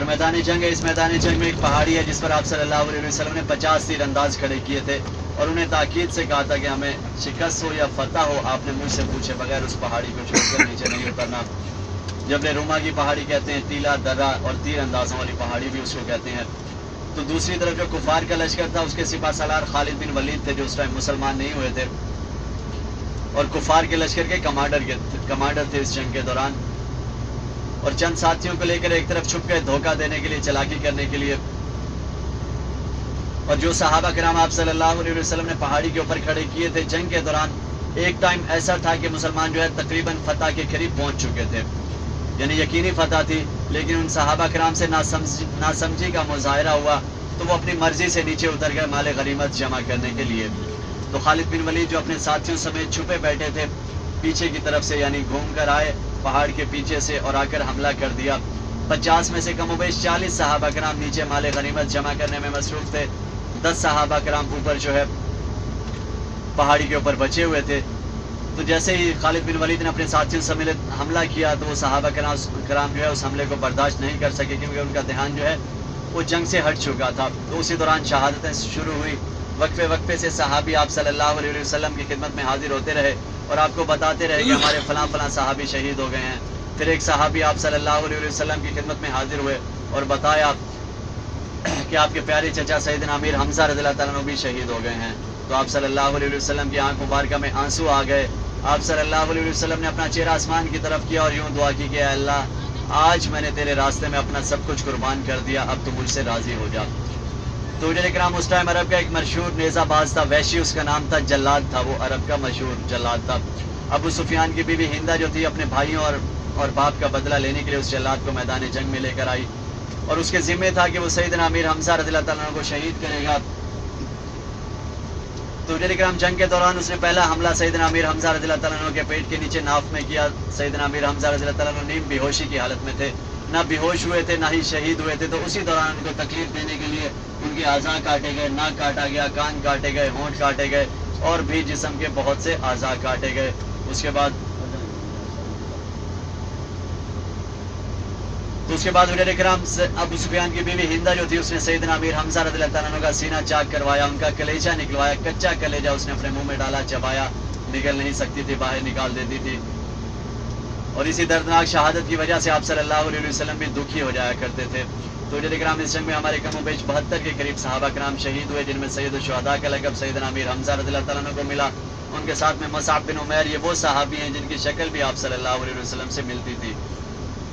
और मैदान जंग है। इस मैदान जंग में एक पहाड़ी है जिस पर आप सल्लल्लाहु अलैहि वसल्लम ने 50 तीरंदाज खड़े किए थे और उन्हें ताकीद से कहा था कि हमें शिकस्त हो या फतह हो, आपने मुझसे पूछे बगैर उस पहाड़ी को छोड़कर नीचे नहीं उतरना। जबल रुमा की पहाड़ी कहते हैं, तीला दर्रा और तीर अंदाजों वाली पहाड़ी भी उसको कहते हैं। तो दूसरी तरफ जो कुफार का लश्कर था उसके सिपा सलार खालिद बिन वलीद थे जो उस टाइम मुसलमान नहीं हुए थे और कुफार के लश्कर के कमांडर थे इस जंग के दौरान। और चंद साथियों को लेकर एक तरफ छुप गए धोखा देने के लिए, चालाकी करने के लिए। और जो सहाबा किराम आप सल्लल्लाहु अलैहि वसल्लम ने पहाड़ी के ऊपर खड़े किए थे जंग के दौरान, एक टाइम ऐसा था कि मुसलमान जो है तकरीबन फतह के करीब पहुंच चुके थे, यानी यकीनी फतह थी। लेकिन उन सहाबा किराम से नासमझी का मुजाहरा हुआ तो वो अपनी मर्जी से नीचे उतर गए माल गनीमत जमा करने के लिए। तो खालिद बिन वलीद जो अपने साथियों समेत छुपे बैठे थे पीछे की तरफ से, यानी घूम कर आए पहाड़ के पीछे से और आकर हमला कर दिया। 50 में से कमोबेश 40 सहाबा किराम नीचे माल गनीमत जमा करने में मसरूफ थे। 10 सहाबा किराम ऊपर जो है पहाड़ी के ऊपर बचे हुए थे। तो जैसे ही खालिद बिन वलीद ने अपने साथियों समेत हमला किया तो वो सहाबा किराम जो है उस हमले को बर्दाश्त नहीं कर सके, क्योंकि उनका ध्यान जो है वो जंग से हट चुका था। तो उसी दौरान शहादतें शुरू हुई। वक्फे वक्फे से सहाबी आप सल्लल्लाहु अलैहि वसल्लम की खिदमत में हाजिर होते रहे और आपको बताते रहे कि हमारे फलां फलां सहाबी शहीद हो गए हैं। फिर एक सहाबी आप सल्लल्लाहु अलैहि वसल्लम की खिदमत में हाजिर हुए और बताया कि आपके प्यारे चचा सैयदना अमीर हमजा रज़ियल्लाहु ताला अन्हु भी शहीद हो गए हैं। तो आप सल्लल्लाहु अलैहि वसल्लम की आंख मुबारक में आंसू आ गए। आप सल्लल्लाहु अलैहि वसल्लम ने अपना चेहरा आसमान की तरफ किया और यूं दुआ की कि अल्लाह आज मैंने तेरे रास्ते में अपना सब कुछ कुर्बान कर दिया, अब तू मुझसे राजी हो जा। तो इकराम उस टाइम अरब का एक मशहूर नेज़ाबाज था, वैशी उसका नाम था, जल्लाद था, वो अरब का मशहूर जल्लाद था। अबू सुफियान की बीवी हिंदा जो थी अपने भाइयों और बाप का बदला लेने के लिए उस जल्लाद को मैदान जंग में लेकर आई और उसके जिम्मे था कि वो सैयदना अमीर हमजा रज़ियल्लाहु ताला अन्हु को शहीद करेगा। तो इकराम जंग के दौरान उसने पहला हमला सैयदना अमीर हमजा रज़ियल्लाहु ताला अन्हु के पेट के नीचे नाफ में किया। सैयदना अमीर हमजा रज़ियल्लाहु ताला अन्हु नीम बेहोशी की हालत में थे, ना बेहोश हुए थे ना ही शहीद हुए थे। तो उसी दौरान उनको तकलीफ देने के लिए उनके आज़ा काटे गए, नाक काटा गया, कान काटे गए, होंठ काटे गए और भी जिस्म के बहुत से आज़ा काटे गए। उसके बाद इकराम अबू सुफियान की बीवी हिंदा जो थी उसने सैयदना अमीर हमजा रज़ियल्लाहु ताला अन्हु का सीना चाक करवाया, उनका कलेजा निकलवाया, कच्चा कलेजा उसने अपने मुंह में डाला, चबाया, निकल नहीं सकती थी, बाहर निकाल देती थी। और इसी दर्दनाक शहादत की वजह से आप सल्लल्लाहु अलैहि वसल्लम भी दुखी हो जाया करते थे। तो इकराम इस जंग में हमारे कमोबेश 72 के करीब सहाबा किराम शहीद हुए, जिनमें सैयद शुहदा का लक़ब सैयदना अमीर हमजा रज़ियल्लाहु ताला अन्हु को मिला। उनके साथ में मुसअब बिन उमैर, ये वो सहाबी हैं जिनकी शक्ल भी आप सल्लल्लाहु अलैहि वसल्लम से मिलती थी।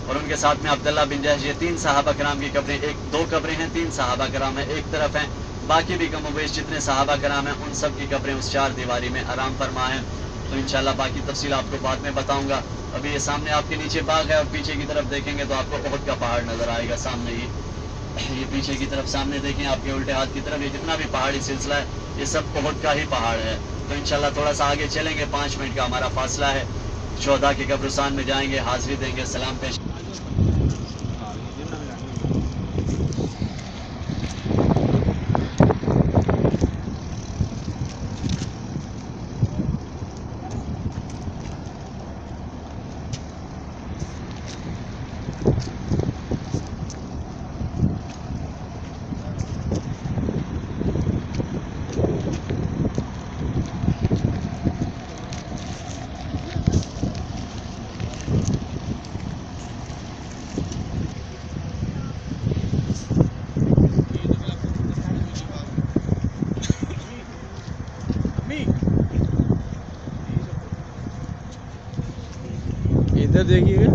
और उनके साथ में अब्दुल्ला बिन जहश, ये 3 सहाबा किराम की कब्रें, 2 कब्रें हैं, 3 सहाबा किराम हैं एक तरफ हैं, बाकी भी कमोबेश जितने सहाबा किराम हैं उन सब की कब्रें उस 4 दीवारी में आराम फरमा हैं। तो इंशाल्लाह बाकी तफसील आपको बाद में बताऊंगा। अभी ये सामने आपके नीचे बाग है और पीछे की तरफ देखेंगे तो आपको उहद का पहाड़ नजर आएगा सामने ही। ये पीछे की तरफ सामने देखें, आपके उल्टे हाथ की तरफ ये जितना भी पहाड़ी सिलसिला है ये सब उहद का ही पहाड़ है। तो इंशाल्लाह थोड़ा सा आगे चलेंगे, 5 मिनट का हमारा फासला है। शुहदा के कब्रिस्तान में जाएंगे, हाजिरी देंगे, सलाम पेश। इधर देखिएगा।